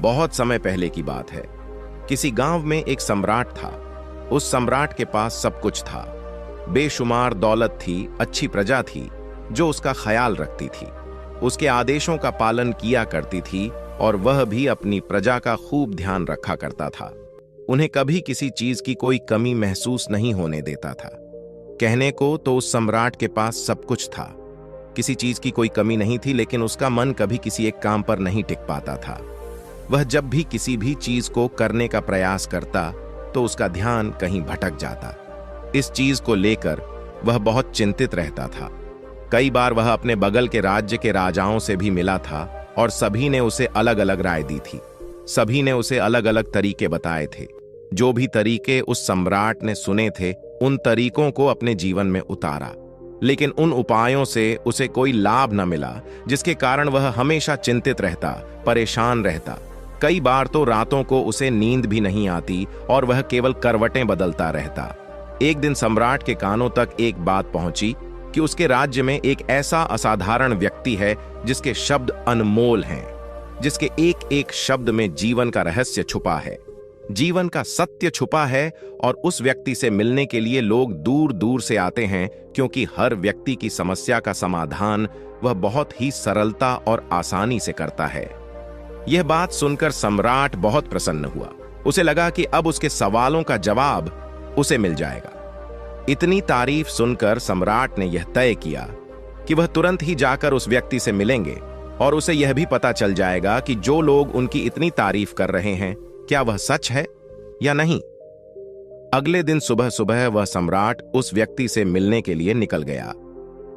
बहुत समय पहले की बात है। किसी गांव में एक सम्राट था। उस सम्राट के पास सब कुछ था। बेशुमार दौलत थी, अच्छी प्रजा थी जो उसका ख्याल रखती थी, उसके आदेशों का पालन किया करती थी और वह भी अपनी प्रजा का खूब ध्यान रखा करता था। उन्हें कभी किसी चीज की कोई कमी महसूस नहीं होने देता था। कहने को तो उस सम्राट के पास सब कुछ था, किसी चीज की कोई कमी नहीं थी, लेकिन उसका मन कभी किसी एक काम पर नहीं टिक पाता था। वह जब भी किसी भी चीज को करने का प्रयास करता तो उसका ध्यान कहीं भटक जाता। इस चीज को लेकर वह बहुत चिंतित रहता था। कई बार वह अपने बगल के राज्य के राजाओं से भी मिला था और सभी ने उसे अलग अलग राय दी थी। सभी ने उसे अलग अलग तरीके बताए थे। जो भी तरीके उस सम्राट ने सुने थे, उन तरीकों को अपने जीवन में उतारा, लेकिन उन उपायों से उसे कोई लाभ न मिला, जिसके कारण वह हमेशा चिंतित रहता, परेशान रहता। कई बार तो रातों को उसे नींद भी नहीं आती और वह केवल करवटें बदलता रहता। एक दिन सम्राट के कानों तक एक बात पहुंची कि उसके राज्य में एक ऐसा असाधारण व्यक्ति है जिसके शब्द अनमोल हैं, जिसके एक एक शब्द में जीवन का रहस्य छुपा है, जीवन का सत्य छुपा है। और उस व्यक्ति से मिलने के लिए लोग दूर दूर से आते हैं, क्योंकि हर व्यक्ति की समस्या का समाधान वह बहुत ही सरलता और आसानी से करता है। यह बात सुनकर सम्राट बहुत प्रसन्न हुआ। उसे लगा कि अब उसके सवालों का जवाब उसे मिल जाएगा। इतनी तारीफ सुनकर सम्राट ने यह तय किया कि वह तुरंत ही जाकर उस व्यक्ति से मिलेंगे और उसे यह भी पता चल जाएगा कि जो लोग उनकी इतनी तारीफ कर रहे हैं, क्या वह सच है या नहीं। अगले दिन सुबह सुबह वह सम्राट उस व्यक्ति से मिलने के लिए निकल गया।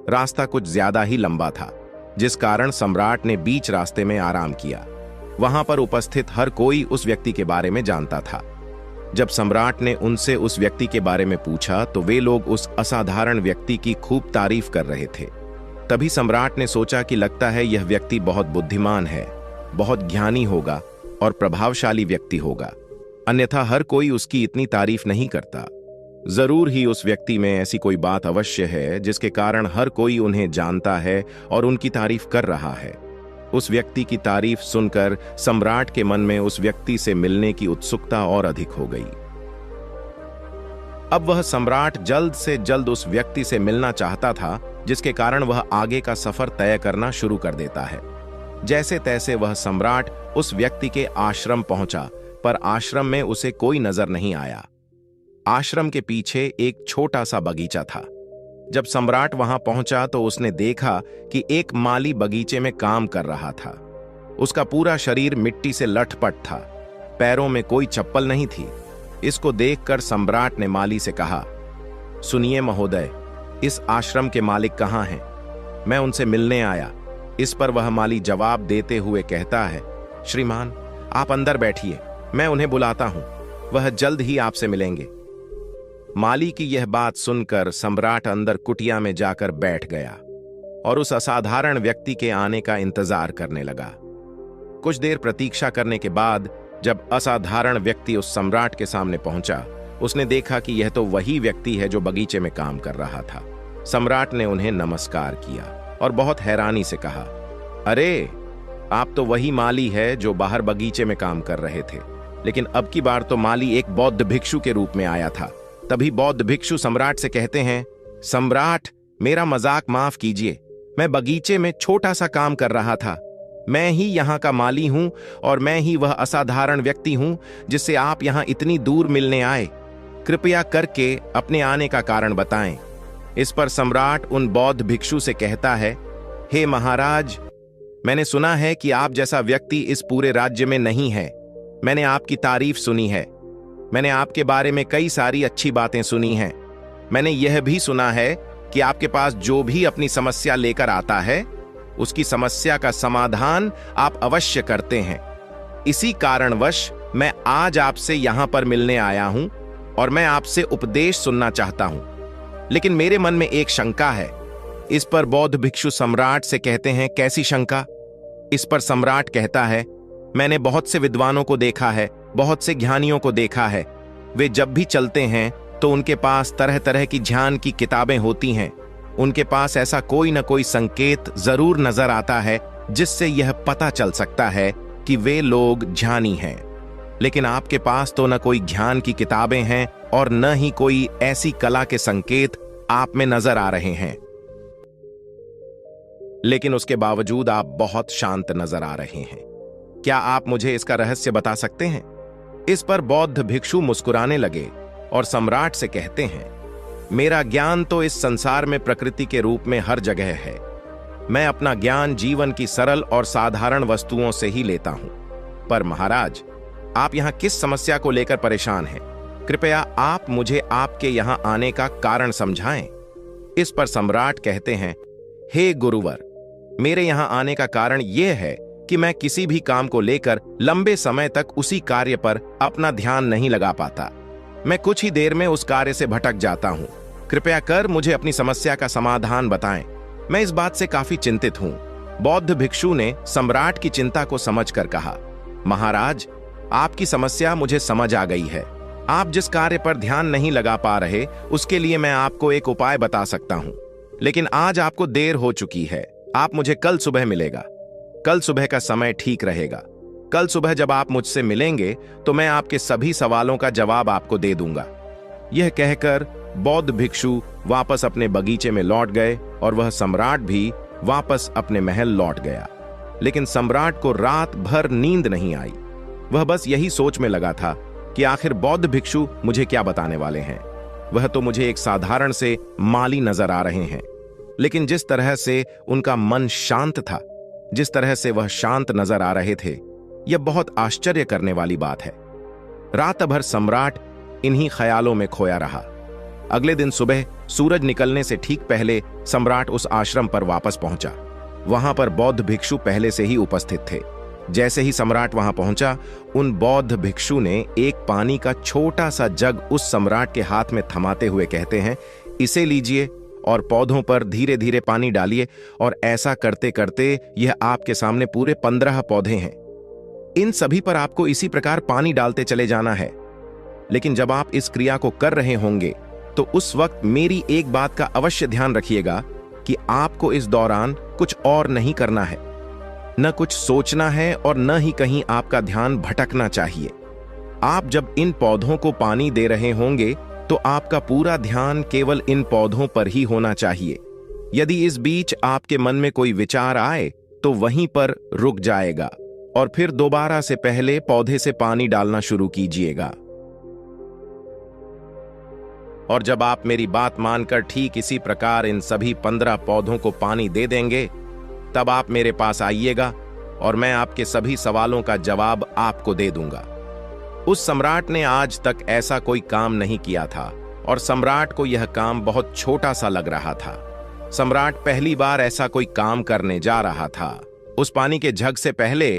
रास्ता कुछ ज्यादा ही लंबा था, जिस कारण सम्राट ने बीच रास्ते में आराम किया। वहां पर उपस्थित हर कोई उस व्यक्ति के बारे में जानता था। जब सम्राट ने उनसे उस व्यक्ति के बारे में पूछा तो वे लोग उस असाधारण व्यक्ति की खूब तारीफ कर रहे थे। तभी सम्राट ने सोचा कि लगता है यह व्यक्ति बहुत बुद्धिमान है, बहुत ज्ञानी होगा और प्रभावशाली व्यक्ति होगा, अन्यथा हर कोई उसकी इतनी तारीफ नहीं करता। जरूर ही उस व्यक्ति में ऐसी कोई बात अवश्य है जिसके कारण हर कोई उन्हें जानता है और उनकी तारीफ कर रहा है। उस व्यक्ति की तारीफ सुनकर सम्राट के मन में उस व्यक्ति से मिलने की उत्सुकता और अधिक हो गई। अब वह सम्राट जल्द से जल्द उस व्यक्ति से मिलना चाहता था, जिसके कारण वह आगे का सफर तय करना शुरू कर देता है। जैसे तैसे वह सम्राट उस व्यक्ति के आश्रम पहुंचा, पर आश्रम में उसे कोई नजर नहीं आया। आश्रम के पीछे एक छोटा सा बगीचा था। जब सम्राट वहां पहुंचा तो उसने देखा कि एक माली बगीचे में काम कर रहा था। उसका पूरा शरीर मिट्टी से लथपथ था, पैरों में कोई चप्पल नहीं थी। इसको देखकर सम्राट ने माली से कहा, सुनिए महोदय, इस आश्रम के मालिक कहाँ हैं? मैं उनसे मिलने आया। इस पर वह माली जवाब देते हुए कहता है, श्रीमान, आप अंदर बैठिए, मैं उन्हें बुलाता हूं, वह जल्द ही आपसे मिलेंगे। माली की यह बात सुनकर सम्राट अंदर कुटिया में जाकर बैठ गया और उस असाधारण व्यक्ति के आने का इंतजार करने लगा। कुछ देर प्रतीक्षा करने के बाद जब असाधारण व्यक्ति उस सम्राट के सामने पहुंचा, उसने देखा कि यह तो वही व्यक्ति है जो बगीचे में काम कर रहा था। सम्राट ने उन्हें नमस्कार किया और बहुत हैरानी से कहा, अरे, आप तो वही माली है जो बाहर बगीचे में काम कर रहे थे, लेकिन अब की बार तो माली एक बौद्ध भिक्षु के रूप में आया था। तभी बौद्ध भिक्षु सम्राट से कहते हैं, सम्राट, मेरा मजाक माफ कीजिए, मैं बगीचे में छोटा सा काम कर रहा था। मैं ही यहाँ का माली हूं और मैं ही वह असाधारण व्यक्ति हूं जिससे आप यहाँ इतनी दूर मिलने आए। कृपया करके अपने आने का कारण बताएं। इस पर सम्राट उन बौद्ध भिक्षु से कहता है, हे महाराज, मैंने सुना है कि आप जैसा व्यक्ति इस पूरे राज्य में नहीं है। मैंने आपकी तारीफ सुनी है। मैंने आपके बारे में कई सारी अच्छी बातें सुनी हैं। मैंने यह भी सुना है कि आपके पास जो भी अपनी समस्या लेकर आता है, उसकी समस्या का समाधान आप अवश्य करते हैं। इसी कारणवश मैं आज आपसे यहां पर मिलने आया हूं और मैं आपसे उपदेश सुनना चाहता हूं। लेकिन मेरे मन में एक शंका है। इस पर बौद्ध भिक्षु सम्राट से कहते हैं, कैसी शंका? इस पर सम्राट कहता है, मैंने बहुत से विद्वानों को देखा है, बहुत से ज्ञानियों को देखा है। वे जब भी चलते हैं तो उनके पास तरह तरह की ध्यान की किताबें होती हैं। उनके पास ऐसा कोई न कोई संकेत जरूर नजर आता है जिससे यह पता चल सकता है कि वे लोग ज्ञानी हैं, लेकिन आपके पास तो न कोई ज्ञान की किताबें हैं और न ही कोई ऐसी कला के संकेत आप में नजर आ रहे हैं। लेकिन उसके बावजूद आप बहुत शांत नजर आ रहे हैं। क्या आप मुझे इसका रहस्य बता सकते हैं? इस पर बौद्ध भिक्षु मुस्कुराने लगे और सम्राट से कहते हैं, मेरा ज्ञान तो इस संसार में प्रकृति के रूप में हर जगह है। मैं अपना ज्ञान जीवन की सरल और साधारण वस्तुओं से ही लेता हूं। पर महाराज, आप यहां किस समस्या को लेकर परेशान हैं? कृपया आप मुझे आपके यहां आने का कारण समझाएं। इस पर सम्राट कहते हैं, हे गुरुवर, मेरे यहां आने का कारण यह है कि मैं किसी भी काम को लेकर लंबे समय तक उसी कार्य पर अपना ध्यान नहीं लगा पाता। मैं कुछ ही देर में उस कार्य से भटक जाता हूं। कृपया कर मुझे अपनी समस्या का समाधान बताएं। मैं इस बात से काफी चिंतित हूं। बौद्ध भिक्षु ने सम्राट की चिंता को समझकर कहा, महाराज, आपकी समस्या मुझे समझ आ गई है। आप जिस कार्य पर ध्यान नहीं लगा पा रहे, उसके लिए मैं आपको एक उपाय बता सकता हूं। लेकिन आज आपको देर हो चुकी है। आप मुझे कल सुबह मिलेगा। कल सुबह का समय ठीक रहेगा। कल सुबह जब आप मुझसे मिलेंगे तो मैं आपके सभी सवालों का जवाब आपको दे दूंगा। यह कहकर बौद्ध भिक्षु वापस अपने बगीचे में लौट गए और वह सम्राट भी वापस अपने महल लौट गया। लेकिन सम्राट को रात भर नींद नहीं आई। वह बस यही सोच में लगा था कि आखिर बौद्ध भिक्षु मुझे क्या बताने वाले हैं। वह तो मुझे एक साधारण से माली नजर आ रहे हैं, लेकिन जिस तरह से उनका मन शांत था, जिस तरह से वह शांत नजर आ रहे थे, यह बहुत आश्चर्य करने वाली बात है। रात भर सम्राट इन्हीं ख्यालों में खोया रहा। अगले दिन सुबह सूरज निकलने से ठीक पहले सम्राट उस आश्रम पर वापस पहुंचा। वहां पर बौद्ध भिक्षु पहले से ही उपस्थित थे। जैसे ही सम्राट वहां पहुंचा, उन बौद्ध भिक्षु ने एक पानी का छोटा सा जग उस सम्राट के हाथ में थमाते हुए कहते हैं, इसे लीजिए और पौधों पर धीरे धीरे पानी डालिए। और ऐसा करते करते यह आपके सामने पूरे 15 पौधे हैं। इन सभी पर आपको इसी प्रकार पानी डालते चले जाना है। लेकिन जब आप इस क्रिया को कर रहे होंगे तो उस वक्त मेरी एक बात का अवश्य ध्यान रखिएगा कि आपको इस दौरान कुछ और नहीं करना है, न कुछ सोचना है और न ही कहीं आपका ध्यान भटकना चाहिए। आप जब इन पौधों को पानी दे रहे होंगे तो आपका पूरा ध्यान केवल इन पौधों पर ही होना चाहिए। यदि इस बीच आपके मन में कोई विचार आए तो वहीं पर रुक जाएगा और फिर दोबारा से पहले पौधे से पानी डालना शुरू कीजिएगा। और जब आप मेरी बात मानकर ठीक इसी प्रकार इन सभी 15 पौधों को पानी दे देंगे, तब आप मेरे पास आइएगा और मैं आपके सभी सवालों का जवाब आपको दे दूंगा। उस सम्राट ने आज तक ऐसा कोई काम नहीं किया था और सम्राट को यह काम बहुत छोटा सा लग रहा था। सम्राट पहली बार ऐसा कोई काम करने जा रहा था। उस पानी के जग से पहले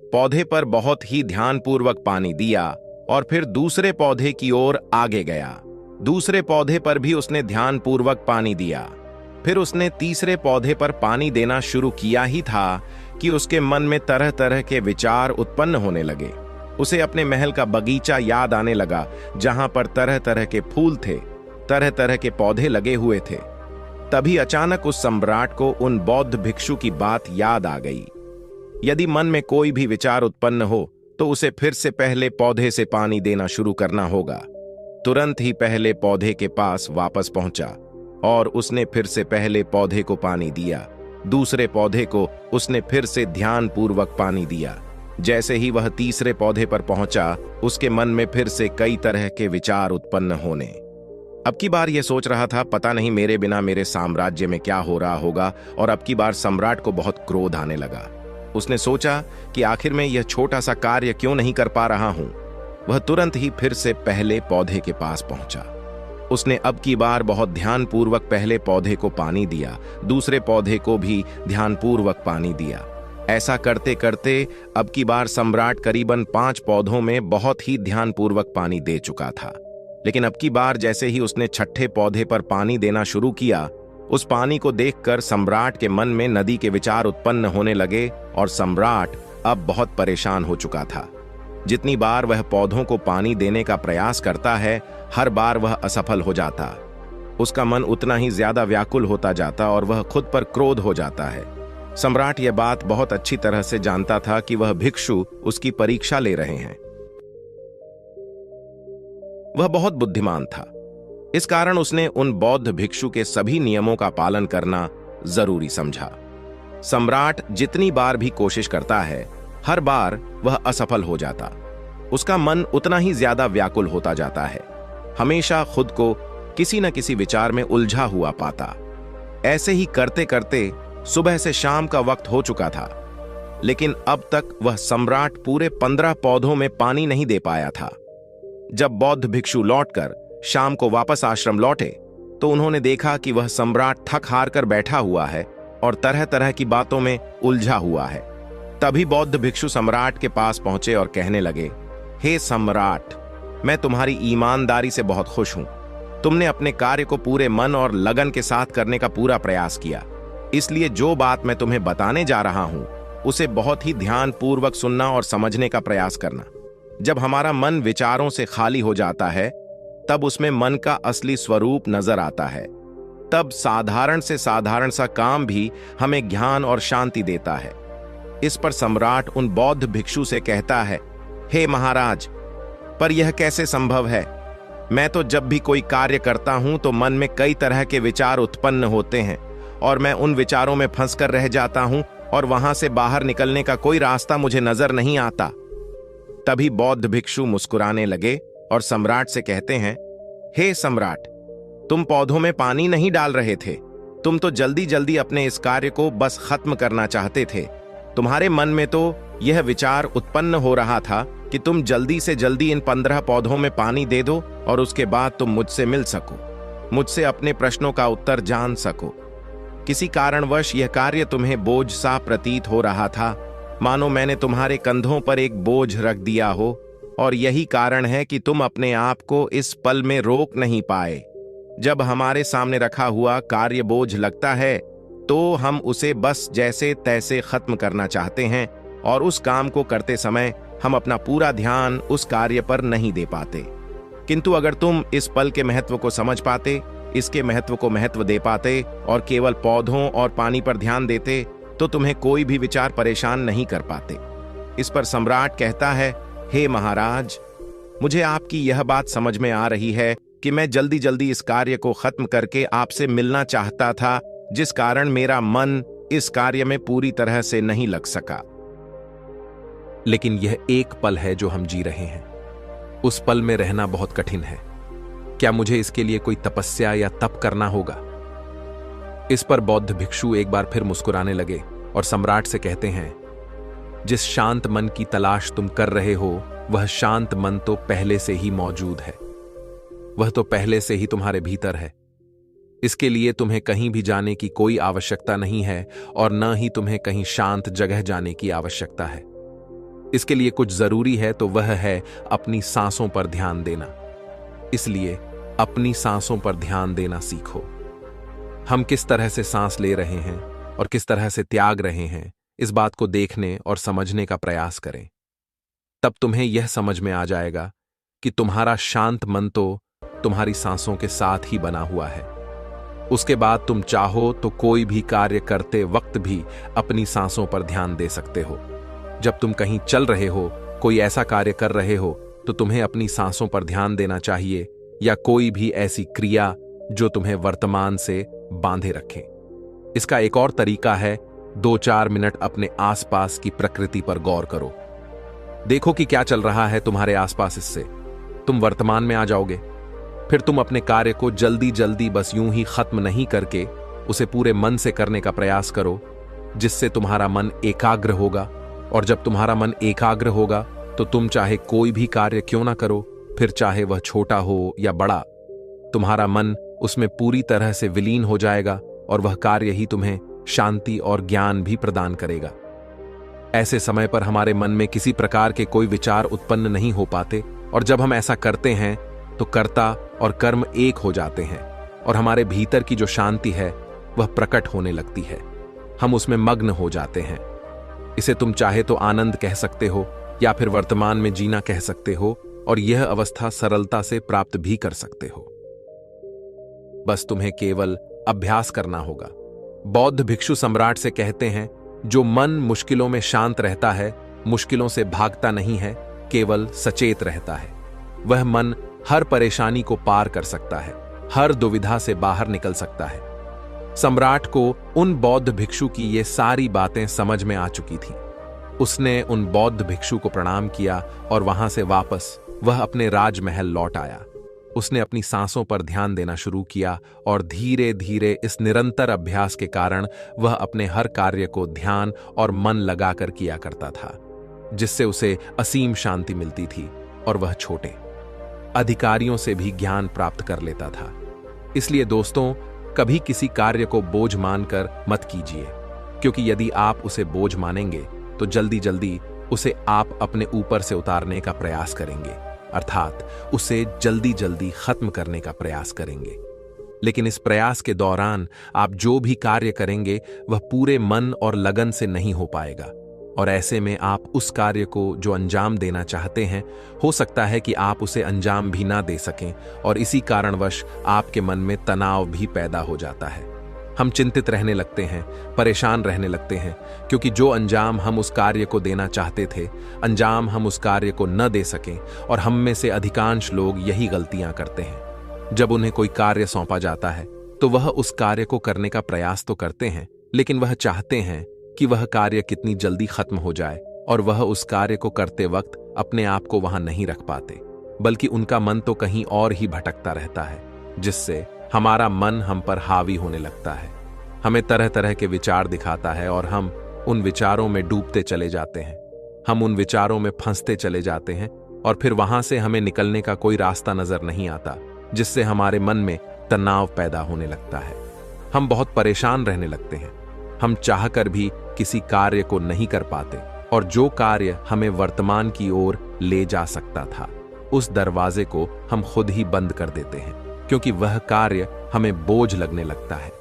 पौधे पर बहुत ही ध्यानपूर्वक पानी दिया और फिर दूसरे पौधे की ओर आगे गया। दूसरे पौधे पर भी उसने ध्यानपूर्वक पानी दिया। फिर उसने तीसरे पौधे पर पानी देना शुरू किया ही था कि उसके मन में तरह तरह के विचार उत्पन्न होने लगे। उसे अपने महल का बगीचा याद आने लगा, जहां पर तरह तरह के फूल थे, तरह तरह के पौधे लगे हुए थे। तभी अचानक उस सम्राट को उन बौद्ध भिक्षु की बात याद आ गई। यदि मन में कोई भी विचार उत्पन्न हो तो उसे फिर से पहले पौधे से पानी देना शुरू करना होगा। तुरंत ही पहले पौधे के पास वापस पहुंचा और उसने फिर से पहले पौधे को पानी दिया। दूसरे पौधे को उसने फिर से ध्यानपूर्वक पानी दिया। जैसे ही वह तीसरे पौधे पर पहुंचा, उसके मन में फिर से कई तरह के विचार उत्पन्न होने। अब की बार यह सोच रहा था, पता नहीं मेरे बिना मेरे साम्राज्य में क्या हो रहा होगा। और अब की बार सम्राट को बहुत क्रोध आने लगा। उसने सोचा कि आखिर मैं यह छोटा सा कार्य क्यों नहीं कर पा रहा हूं। वह तुरंत ही फिर से पहले पौधे के पास पहुंचा। उसने अब की बार बहुत ध्यानपूर्वक पहले पौधे को पानी दिया, दूसरे पौधे को भी ध्यानपूर्वक पानी दिया। ऐसा करते करते अब की बार सम्राट करीबन 5 पौधों में बहुत ही ध्यानपूर्वक पानी दे चुका था। लेकिन अब की बार जैसे ही उसने छठे पौधे पर पानी देना शुरू किया, उस पानी को देखकर सम्राट के मन में नदी के विचार उत्पन्न होने लगे और सम्राट अब बहुत परेशान हो चुका था। जितनी बार वह पौधों को पानी देने का प्रयास करता है, हर बार वह असफल हो जाता। उसका मन उतना ही ज्यादा व्याकुल होता जाता और वह खुद पर क्रोध हो जाता है। सम्राट यह बात बहुत अच्छी तरह से जानता था कि वह भिक्षु उसकी परीक्षा ले रहे हैं। वह बहुत बुद्धिमान था, इस कारण उसने उन बौद्ध भिक्षु के सभी नियमों का पालन करना जरूरी समझा। सम्राट जितनी बार भी कोशिश करता है, हर बार वह असफल हो जाता। उसका मन उतना ही ज्यादा व्याकुल होता जाता है, हमेशा खुद को किसी न किसी विचार में उलझा हुआ पाता। ऐसे ही करते करते सुबह से शाम का वक्त हो चुका था, लेकिन अब तक वह सम्राट पूरे 15 पौधों में पानी नहीं दे पाया था। जब बौद्ध भिक्षु लौटकर शाम को वापस आश्रम लौटे तो उन्होंने देखा कि वह सम्राट थक हार कर बैठा हुआ है और तरह तरह की बातों में उलझा हुआ है। तभी बौद्ध भिक्षु सम्राट के पास पहुंचे और कहने लगे, हे सम्राट, मैं तुम्हारी ईमानदारी से बहुत खुश हूं। तुमने अपने कार्य को पूरे मन और लगन के साथ करने का पूरा प्रयास किया, इसलिए जो बात मैं तुम्हें बताने जा रहा हूं उसे बहुत ही ध्यानपूर्वक सुनना और समझने का प्रयास करना। जब हमारा मन विचारों से खाली हो जाता है तब उसमें मन का असली स्वरूप नजर आता है। तब साधारण से साधारण सा काम भी हमें ज्ञान और शांति देता है। इस पर सम्राट उन बौद्ध भिक्षु से कहता है, हे महाराज, पर यह कैसे संभव है? मैं तो जब भी कोई कार्य करता हूं तो मन में कई तरह के विचार उत्पन्न होते हैं और मैं उन विचारों में फंसकर रह जाता हूं और वहां से बाहर निकलने का कोई रास्ता मुझे नजर नहीं आता। तभी बौद्ध भिक्षु मुस्कुराने लगे और सम्राट से कहते हैं, हे सम्राट, तुम पौधों में पानी नहीं डाल रहे थे, तुम तो जल्दी जल्दी अपने इस कार्य को बस खत्म करना चाहते थे। तुम्हारे मन में तो यह विचार उत्पन्न हो रहा था कि तुम जल्दी से जल्दी इन 15 पौधों में पानी दे दो और उसके बाद तुम मुझसे मिल सको, मुझसे अपने प्रश्नों का उत्तर जान सको। किसी कारणवश यह कार्य तुम्हें बोझ सा प्रतीत हो रहा था, मानो मैंने तुम्हारे कंधों पर एक बोझ रख दिया हो, और यही कारण है कि तुम अपने आप को इस पल में रोक नहीं पाए। जब हमारे सामने रखा हुआ कार्य बोझ लगता है तो हम उसे बस जैसे तैसे खत्म करना चाहते हैं और उस काम को करते समय हम अपना पूरा ध्यान उस कार्य पर नहीं दे पाते। किंतु अगर तुम इस पल के महत्व को समझ पाते, इसके महत्व को महत्व दे पाते और केवल पौधों और पानी पर ध्यान देते तो तुम्हें कोई भी विचार परेशान नहीं कर पाते। इस पर सम्राट कहता है, हे महाराज, मुझे आपकी यह बात समझ में आ रही है कि मैं जल्दी जल्दी इस कार्य को खत्म करके आपसे मिलना चाहता था, जिस कारण मेरा मन इस कार्य में पूरी तरह से नहीं लग सका। लेकिन यह एक पल है जो हम जी रहे हैं, उस पल में रहना बहुत कठिन है। क्या मुझे इसके लिए कोई तपस्या या तप करना होगा? इस पर बौद्ध भिक्षु एक बार फिर मुस्कुराने लगे और सम्राट से कहते हैं, जिस शांत मन की तलाश तुम कर रहे हो वह शांत मन तो पहले से ही मौजूद है, वह तो पहले से ही तुम्हारे भीतर है। इसके लिए तुम्हें कहीं भी जाने की कोई आवश्यकता नहीं है और न ही तुम्हें कहीं शांत जगह जाने की आवश्यकता है। इसके लिए कुछ जरूरी है तो वह है अपनी सांसों पर ध्यान देना। इसलिए अपनी सांसों पर ध्यान देना सीखो। हम किस तरह से सांस ले रहे हैं और किस तरह से त्याग रहे हैं, इस बात को देखने और समझने का प्रयास करें। तब तुम्हें यह समझ में आ जाएगा कि तुम्हारा शांत मन तो तुम्हारी सांसों के साथ ही बना हुआ है। उसके बाद तुम चाहो तो कोई भी कार्य करते वक्त भी अपनी सांसों पर ध्यान दे सकते हो। जब तुम कहीं चल रहे हो, कोई ऐसा कार्य कर रहे हो, तो तुम्हें अपनी सांसों पर ध्यान देना चाहिए, या कोई भी ऐसी क्रिया जो तुम्हें वर्तमान से बांधे रखे। इसका एक और तरीका है, 2-4 मिनट अपने आसपास की प्रकृति पर गौर करो। देखो कि क्या चल रहा है तुम्हारे आसपास। इससे तुम वर्तमान में आ जाओगे। फिर तुम अपने कार्य को जल्दी जल्दी बस यूं ही खत्म नहीं करके उसे पूरे मन से करने का प्रयास करो, जिससे तुम्हारा मन एकाग्र होगा। और जब तुम्हारा मन एकाग्र होगा तो तुम चाहे कोई भी कार्य क्यों ना करो, फिर चाहे वह छोटा हो या बड़ा, तुम्हारा मन उसमें पूरी तरह से विलीन हो जाएगा और वह कार्य ही तुम्हें शांति और ज्ञान भी प्रदान करेगा। ऐसे समय पर हमारे मन में किसी प्रकार के कोई विचार उत्पन्न नहीं हो पाते, और जब हम ऐसा करते हैं तो कर्ता और कर्म एक हो जाते हैं और हमारे भीतर की जो शांति है वह प्रकट होने लगती है। हम उसमें मग्न हो जाते हैं। इसे तुम चाहे तो आनंद कह सकते हो या फिर वर्तमान में जीना कह सकते हो, और यह अवस्था सरलता से प्राप्त भी कर सकते हो। बस तुम्हें केवल अभ्यास करना होगा। बौद्ध भिक्षु सम्राट से कहते हैं, जो मन मुश्किलों में शांत रहता है, मुश्किलों से भागता नहीं है, केवल सचेत रहता है। वह मन हर परेशानी को पार कर सकता है, हर दुविधा से बाहर निकल सकता है। सम्राट को उन बौद्ध भिक्षु की ये सारी बातें समझ में आ चुकी थीं। उसने उन बौद्ध भिक्षु को प्रणाम किया और वहां से वापस वह अपने राजमहल लौट आया। उसने अपनी सांसों पर ध्यान देना शुरू किया और धीरे धीरे इस निरंतर अभ्यास के कारण वह अपने हर कार्य को ध्यान और मन लगाकर किया करता था, जिससे उसे असीम शांति मिलती थी और वह छोटे अधिकारियों से भी ज्ञान प्राप्त कर लेता था। इसलिए दोस्तों, कभी किसी कार्य को बोझ मानकर मत कीजिए, क्योंकि यदि आप उसे बोझ मानेंगे तो जल्दी जल्दी उसे आप अपने ऊपर से उतारने का प्रयास करेंगे, अर्थात उसे जल्दी जल्दी खत्म करने का प्रयास करेंगे। लेकिन इस प्रयास के दौरान आप जो भी कार्य करेंगे वह पूरे मन और लगन से नहीं हो पाएगा, और ऐसे में आप उस कार्य को जो अंजाम देना चाहते हैं, हो सकता है कि आप उसे अंजाम भी ना दे सकें, और इसी कारणवश आपके मन में तनाव भी पैदा हो जाता है। हम चिंतित रहने लगते हैं, परेशान रहने लगते हैं, क्योंकि जो अंजाम हम उस कार्य को देना चाहते थे, अंजाम हम उस कार्य को न दे सकें। और हम में से अधिकांश लोग यही गलतियां करते हैं। जब उन्हें कोई कार्य सौंपा जाता है तो वह उस कार्य को करने का प्रयास तो करते हैं, लेकिन वह चाहते हैं कि वह कार्य कितनी जल्दी खत्म हो जाए, और वह उस कार्य को करते वक्त अपने आप को वहां नहीं रख पाते, बल्कि उनका मन तो कहीं और ही भटकता रहता है, जिससे हमारा मन हम पर हावी होने लगता है। हमें तरह तरह के विचार दिखाता है और हम उन विचारों में डूबते चले जाते हैं। हम उन विचारों में फंसते चले जाते हैं और फिर वहां से हमें निकलने का कोई रास्ता नजर नहीं आता, जिससे हमारे मन में तनाव पैदा होने लगता है। हम बहुत परेशान रहने लगते हैं। हम चाहकर भी किसी कार्य को नहीं कर पाते, और जो कार्य हमें वर्तमान की ओर ले जा सकता था, उस दरवाजे को हम खुद ही बंद कर देते हैं, क्योंकि वह कार्य हमें बोझ लगने लगता है।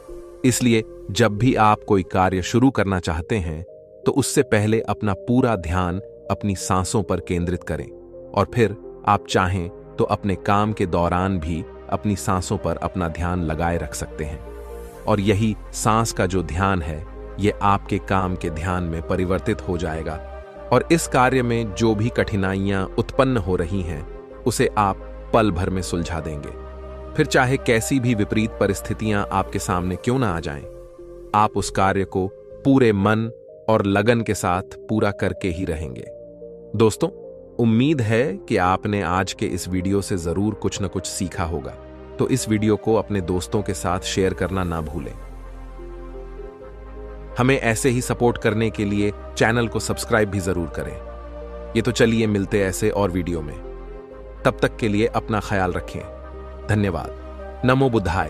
इसलिए जब भी आप कोई कार्य शुरू करना चाहते हैं तो उससे पहले अपना पूरा ध्यान अपनी सांसों पर केंद्रित करें, और फिर आप चाहें तो अपने काम के दौरान भी अपनी सांसों पर अपना ध्यान लगाए रख सकते हैं। और यही सांस का जो ध्यान है, ये आपके काम के ध्यान में परिवर्तित हो जाएगा, और इस कार्य में जो भी कठिनाइयां उत्पन्न हो रही हैं उसे आप पल भर में सुलझा देंगे। फिर चाहे कैसी भी विपरीत परिस्थितियां आपके सामने क्यों ना आ जाएं, आप उस कार्य को पूरे मन और लगन के साथ पूरा करके ही रहेंगे। दोस्तों, उम्मीद है कि आपने आज के इस वीडियो से जरूर कुछ न कुछ सीखा होगा, तो इस वीडियो को अपने दोस्तों के साथ शेयर करना ना भूलें। हमें ऐसे ही सपोर्ट करने के लिए चैनल को सब्सक्राइब भी जरूर करें। ये तो चलिए मिलते ऐसे और वीडियो में। तब तक के लिए अपना ख्याल रखें। धन्यवाद। नमो बुद्धाय।